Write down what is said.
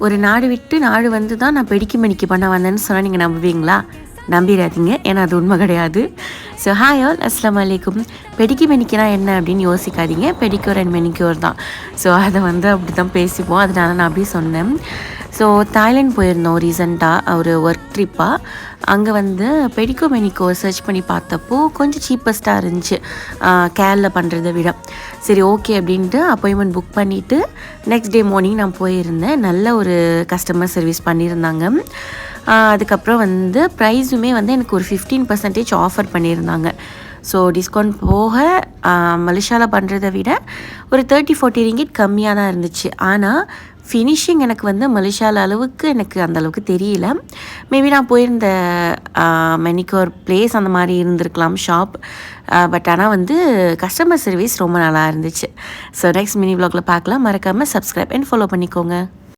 ஒரு நாடு விட்டு நாடு வந்து தான் நான் பெடிக்கு பண்ண வந்தேன்னு சொன்னால் நீங்கள் நம்புவீங்களா? நம்பிடாதீங்க. ஏன்னா அது உண்மை கிடையாது. ஸோ ஹாய் ஆல், அஸ்ஸலாமு அலைக்கும். பெடிக்கினா என்ன அப்படின்னு யோசிக்காதீங்க. பெடிக்யூர் அண்ட் மெனிக்யூர் தான். ஸோ அதை வந்து அப்படி தான் பேசிப்போம். அதனால நான் அப்படி சொன்னேன். ஸோ தாய்லாந்து போயிருந்தோம் ரீசெண்டாக ஒரு ஒர்க் ட்ரிப்பாக. அங்கே வந்து பெடிக்கோ மெனிக்கோ சர்ச் பண்ணி பார்த்தப்போ கொஞ்சம் சீப்பஸ்ட்டாக இருந்துச்சு கேரில் பண்ணுறதை விட. சரி ஓகே அப்படின்ட்டு அப்பாயின்மெண்ட் புக் பண்ணிவிட்டு நெக்ஸ்ட் டே மார்னிங் நான் போயிருந்தேன். நல்ல ஒரு கஸ்டமர் சர்வீஸ் பண்ணியிருந்தாங்க. அதுக்கப்புறம் வந்து ப்ரைஸுமே வந்து எனக்கு ஒரு 15% ஆஃபர் பண்ணியிருந்தாங்க. ஸோ டிஸ்கவுண்ட் போக மலேசியாவில் பண்ணுறதை விட ஒரு 30-40 ரிங்கிட் கம்மியாக தான் இருந்துச்சு. ஆனால் ஃபினிஷிங் எனக்கு வந்து மலேசியாவில் அளவுக்கு எனக்கு அந்தளவுக்கு தெரியல. மேபி நான் போயிருந்த மெனிக்யூர் பிளேஸ் அந்த மாதிரி இருந்திருக்கலாம் ஷாப். பட் ஆனால் வந்து கஸ்டமர் சர்வீஸ் ரொம்ப நல்லா இருந்துச்சு. ஸோ நெக்ஸ்ட் மினி வ்ளாகில் பார்க்கலாம். மறக்காமல் சப்ஸ்கிரைப் அண்ட் ஃபாலோ பண்ணிக்கோங்க.